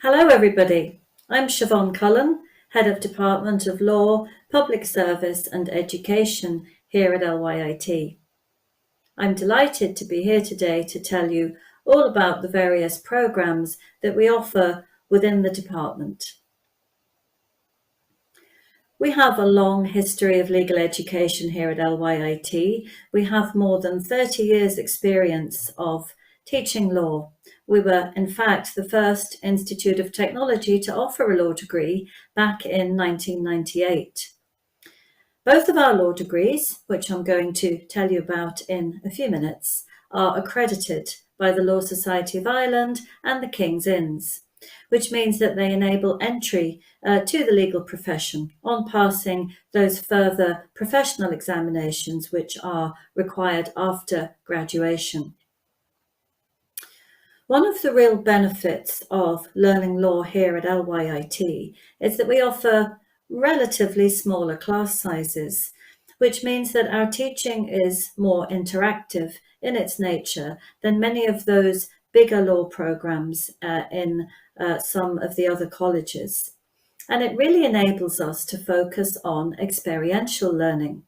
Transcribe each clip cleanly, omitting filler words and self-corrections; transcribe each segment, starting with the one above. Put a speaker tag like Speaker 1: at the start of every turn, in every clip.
Speaker 1: Hello everybody, I'm Siobhan Cullen, Head of Department of Law, Public Service and Education here at LYIT. I'm delighted to be here today to tell you all about the various programmes that we offer within the department. We have a long history of legal education here at LYIT. We have more than 30 years experience of teaching law. We were, in fact, the first institute of technology to offer a law degree back in 1998. Both of our law degrees, which I'm going to tell you about in a few minutes, are accredited by the Law Society of Ireland and the King's Inns, which means that they enable entry to the legal profession on passing those further professional examinations which are required after graduation. One of the real benefits of learning law here at LYIT is that we offer relatively smaller class sizes, which means that our teaching is more interactive in its nature than many of those bigger law programs in some of the other colleges. And it really enables us to focus on experiential learning.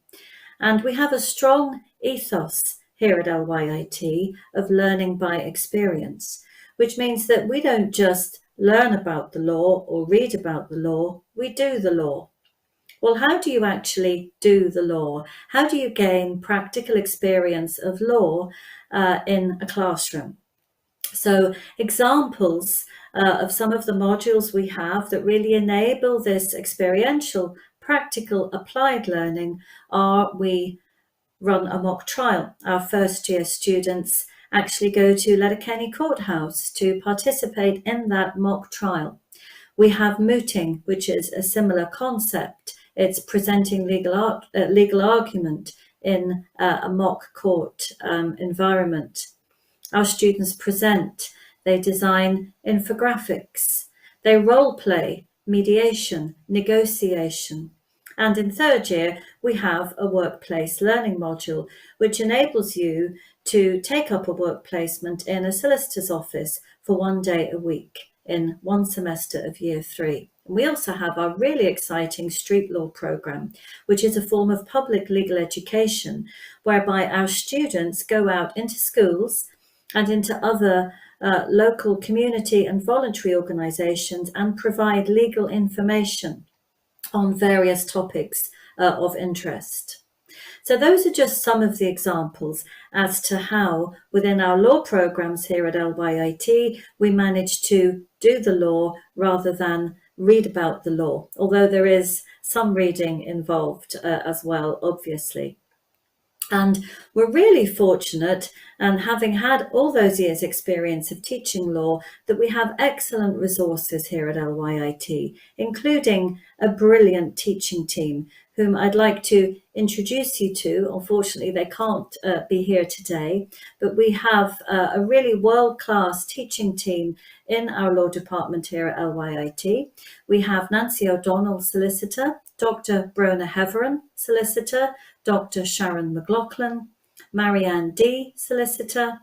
Speaker 1: And we have a strong ethos here at LYIT of learning by experience, which means that we don't just learn about the law or read about the law, we do the law. Well, how do you actually do the law? How do you gain practical experience of law in a classroom? So examples of some of the modules we have that really enable this experiential, practical, applied learning are we run a mock trial. Our first year students actually go to Letterkenny Courthouse to participate in that mock trial. We have mooting, which is a similar concept. It's presenting legal argument in a mock court environment. Our students present, they design infographics, they role play, mediation, negotiation. And in third year, we have a workplace learning module, which enables you to take up a work placement in a solicitor's office for 1 day a week in one semester of year 3. We also have our really exciting street law programme, which is a form of public legal education, whereby our students go out into schools and into other local community and voluntary organisations and provide legal information on various topics of interest. So those are just some of the examples as to how within our law programs here at LYIT we manage to do the law rather than read about the law, although there is some reading involved as well, obviously. And we're really fortunate, and having had all those years' experience of teaching law, that we have excellent resources here at LYIT, including a brilliant teaching team, whom I'd like to introduce you to. Unfortunately, they can't be here today, but we have a really world-class teaching team in our law department here at LYIT. We have Nancy O'Donnell, solicitor, Dr. Brona Heveron, solicitor, Dr. Sharon McLaughlin, Marianne D, solicitor,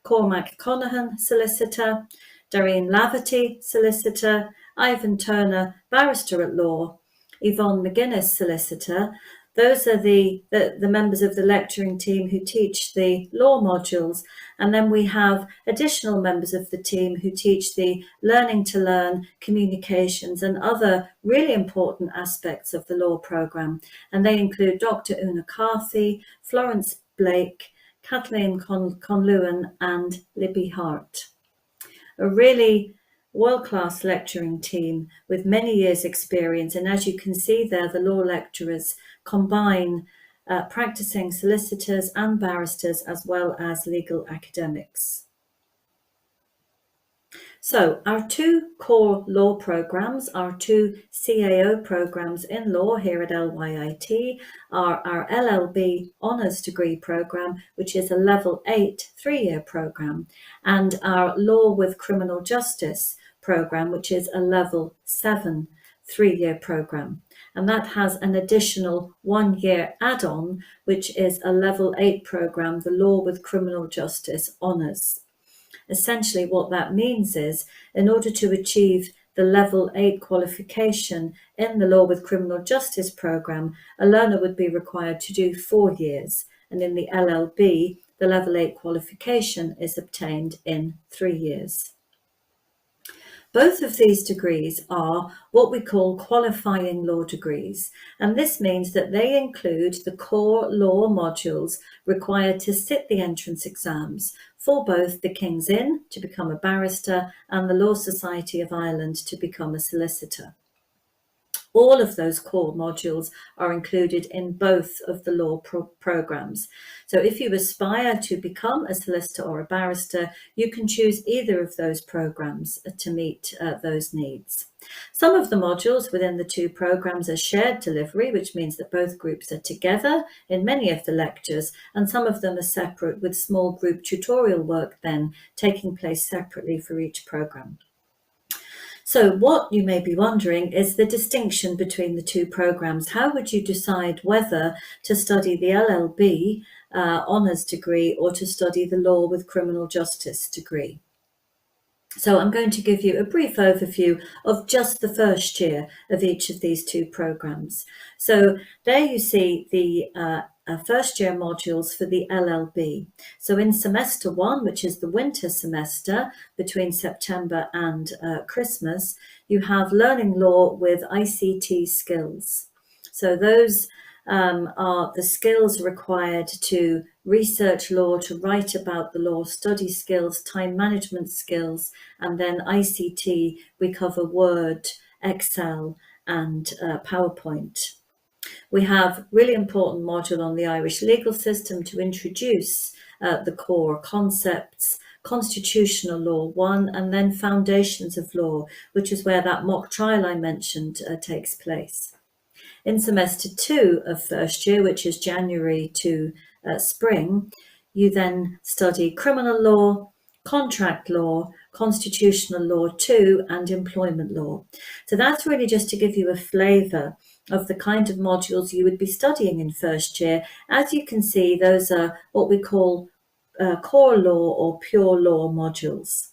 Speaker 1: Cormac Conahan, solicitor, Doreen Laverty, solicitor, Ivan Turner, barrister at law, Yvonne McGuinness, solicitor. Those are the members of the lecturing team who teach the law modules. And then we have additional members of the team who teach the learning to learn, communications and other really important aspects of the law programme. And they include Dr. Una Carthy, Florence Blake, Kathleen Conlewin and Libby Hart. A really world-class lecturing team with many years experience, and as you can see there, the law lecturers combine practicing solicitors and barristers as well as legal academics. So our two core law programs, our two CAO programs in law here at LYIT are our LLB Honours Degree program, which is a level 8 3-year program, and our Law with Criminal Justice program, which is a level 7 3-year program. And that has an additional 1-year add-on, which is a level 8 program, the Law with Criminal Justice Honours. Essentially, what that means is, in order to achieve the level 8 qualification in the Law with Criminal Justice programme, a learner would be required to do 4 years. And in the LLB, the level 8 qualification is obtained in 3 years. Both of these degrees are what we call qualifying law degrees, and this means that they include the core law modules required to sit the entrance exams for both the King's Inn to become a barrister and the Law Society of Ireland to become a solicitor. All of those core modules are included in both of the law programs. So if you aspire to become a solicitor or a barrister, you can choose either of those programs to meet those needs. Some of the modules within the two programs are shared delivery, which means that both groups are together in many of the lectures, and some of them are separate with small group tutorial work then taking place separately for each program. So what you may be wondering is the distinction between the two programs. How would you decide whether to study the LLB honours degree or to study the Law with Criminal Justice degree? So I'm going to give you a brief overview of just the first year of each of these two programs. So there you see the first year modules for the LLB. So in semester 1, which is the winter semester between September and Christmas, you have learning law with ICT skills. So those are the skills required to research law, to write about the law, study skills, time management skills, and then ICT, we cover Word, Excel, and PowerPoint. We have really important module on the Irish legal system to introduce the core concepts, Constitutional Law 1, and then Foundations of Law, which is where that mock trial I mentioned takes place. In semester 2 of first year, which is January to spring, you then study criminal law, contract law, constitutional law 2, and employment law. So that's really just to give you a flavour of the kind of modules you would be studying in first year. As you can see, those are what we call core law or pure law modules.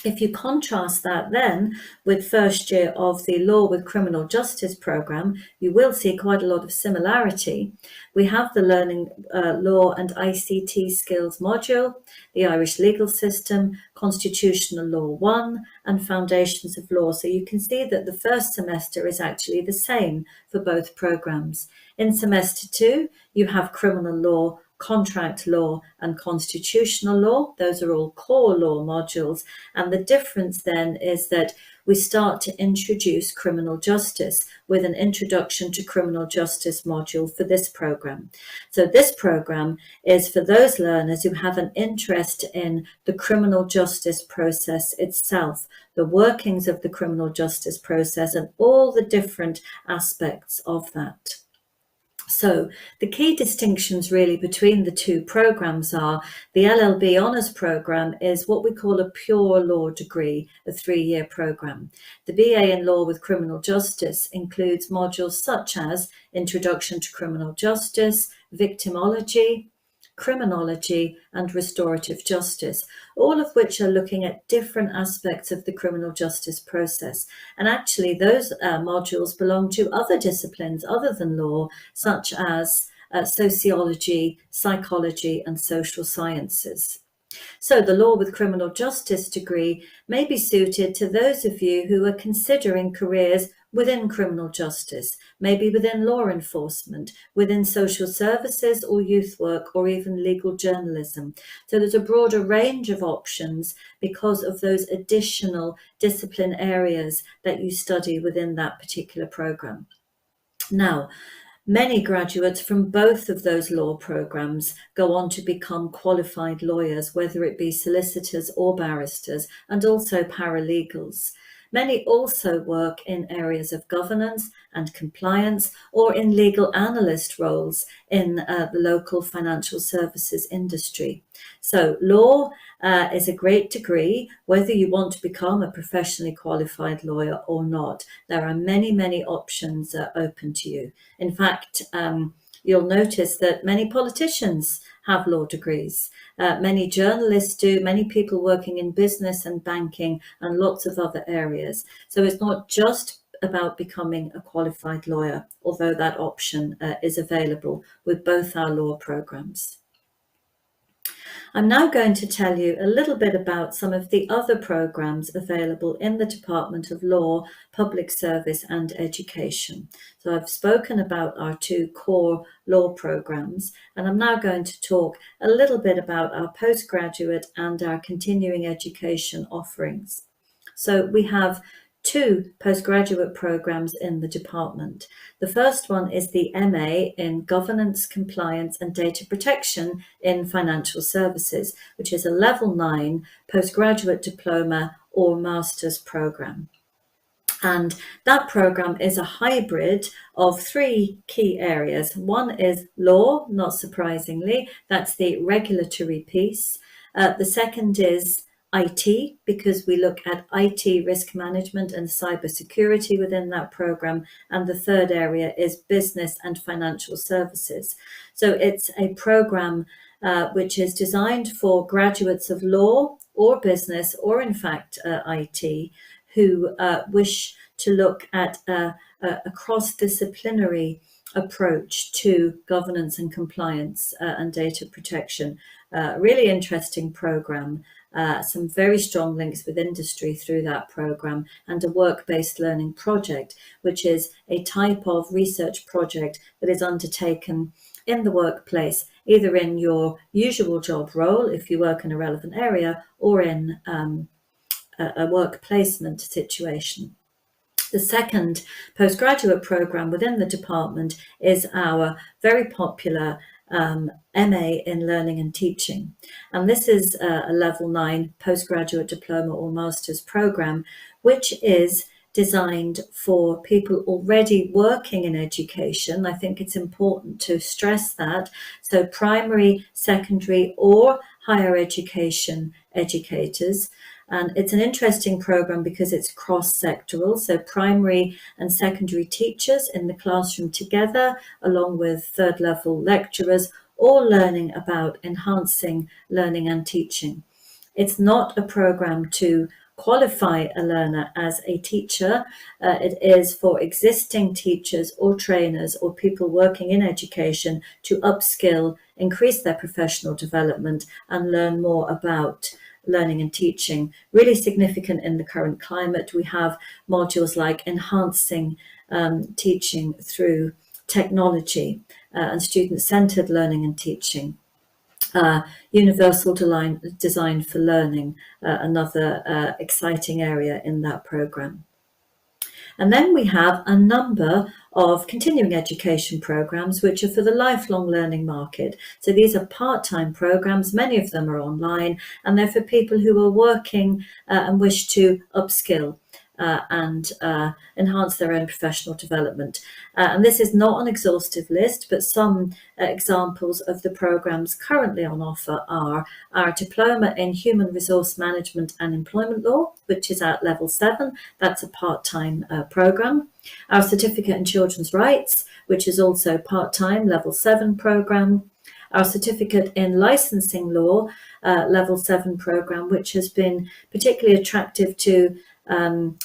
Speaker 1: If you contrast that then with first year of the Law with Criminal Justice programme, you will see quite a lot of similarity. We have the Learning Law and ICT Skills module, the Irish legal system, Constitutional Law 1, and Foundations of Law. So you can see that the first semester is actually the same for both programmes. In semester 2, you have criminal law, contract law, and constitutional law. Those are all core law modules. And the difference then is that we start to introduce criminal justice with an introduction to criminal justice module for this program. So this program is for those learners who have an interest in the criminal justice process itself, the workings of the criminal justice process and all the different aspects of that. So the key distinctions really between the two programs are the LLB Honours Programme is what we call a pure law degree, a 3-year programme. The BA in Law with Criminal Justice includes modules such as Introduction to Criminal Justice, Victimology, Criminology, and Restorative Justice, all of which are looking at different aspects of the criminal justice process. And actually those modules belong to other disciplines other than law, such as sociology, psychology, and social sciences. So the Law with Criminal Justice degree may be suited to those of you who are considering careers within criminal justice, maybe within law enforcement, within social services or youth work, or even legal journalism. So there's a broader range of options because of those additional discipline areas that you study within that particular programme. Now, many graduates from both of those law programs go on to become qualified lawyers, whether it be solicitors or barristers, and also paralegals. Many also work in areas of governance and compliance or in legal analyst roles in the local financial services industry. So law is a great degree, whether you want to become a professionally qualified lawyer or not. There are many, many options open to you. In fact, you'll notice that many politicians have law degrees. Many journalists do, many people working in business and banking and lots of other areas. So it's not just about becoming a qualified lawyer, although that option is available with both our law programs. I'm now going to tell you a little bit about some of the other programs available in the Department of Law, Public Service and Education. So I've spoken about our two core law programs, and I'm now going to talk a little bit about our postgraduate and our continuing education offerings. So we have two postgraduate programs in the department. The first one is the MA in Governance, Compliance and Data Protection in Financial Services, which is a level 9 postgraduate diploma or master's program. And that program is a hybrid of three key areas. One is law, not surprisingly, that's the regulatory piece. The second is IT, because we look at IT risk management and cybersecurity within that program. And the third area is business and financial services. So it's a program which is designed for graduates of law or business, or in fact IT, who wish to look at a cross-disciplinary approach to governance and compliance and data protection. Really interesting program, some very strong links with industry through that program, and a work-based learning project, which is a type of research project that is undertaken in the workplace, either in your usual job role, if you work in a relevant area, or in a work placement situation. The second postgraduate program within the department is our very popular MA in Learning and Teaching. And this is a level 9 postgraduate diploma or master's program, which is designed for people already working in education. I think it's important to stress that. So primary, secondary or higher education educators. And it's an interesting program because it's cross-sectoral. So primary and secondary teachers in the classroom together, along with third level lecturers, all learning about enhancing learning and teaching. It's not a program to qualify a learner as a teacher. It is for existing teachers or trainers or people working in education to upskill, increase their professional development and learn more about learning and teaching. Really significant in the current climate. We have modules like enhancing teaching through technology and student-centered learning and teaching. Universal design for learning, another exciting area in that program. And then we have a number of continuing education programs which are for the lifelong learning market. So these are part-time programs, many of them are online, and they're for people who are working and wish to upskill and enhance their own professional development. And this is not an exhaustive list, but some examples of the programs currently on offer are our Diploma in Human Resource Management and Employment Law, which is at level 7. That's a part-time program. Our Certificate in Children's Rights, which is also part-time, level 7 program. Our Certificate in Licensing Law, level 7 program, which has been particularly attractive to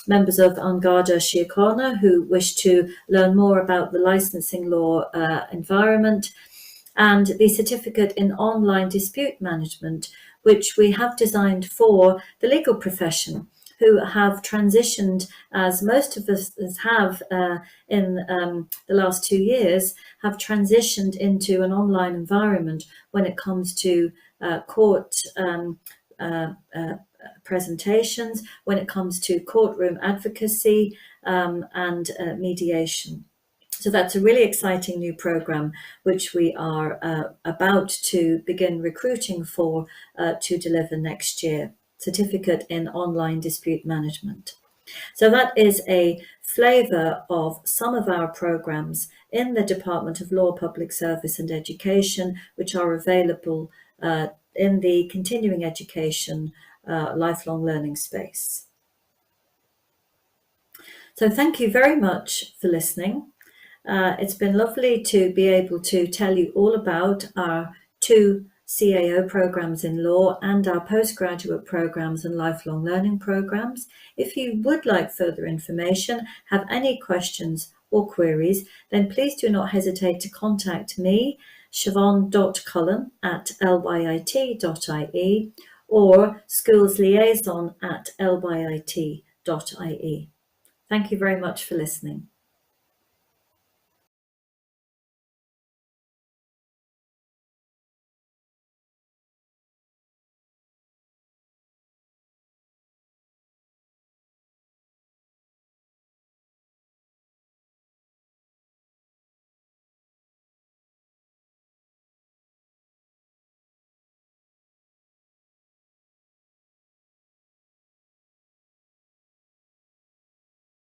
Speaker 1: members of Angada Síochána who wish to learn more about the licensing law environment, and the Certificate in Online Dispute Management, which we have designed for the legal profession, who have transitioned, as most of us have in the last 2 years, have transitioned into an online environment when it comes to court presentations, when it comes to courtroom advocacy and mediation. So that's a really exciting new program, which we are about to begin recruiting for to deliver next year. Certificate in Online Dispute Management. So that is a flavour of some of our programs in the Department of Law, Public Service and Education, which are available in the continuing education lifelong learning space. So thank you very much for listening. It's been lovely to be able to tell you all about our two CAO programs in law and our postgraduate programs and lifelong learning programs. If you would like further information, have any questions or queries, then please do not hesitate to contact me, siobhan.cullen@lyit.ie or schoolsliaison@lyit.ie. Thank you very much for listening.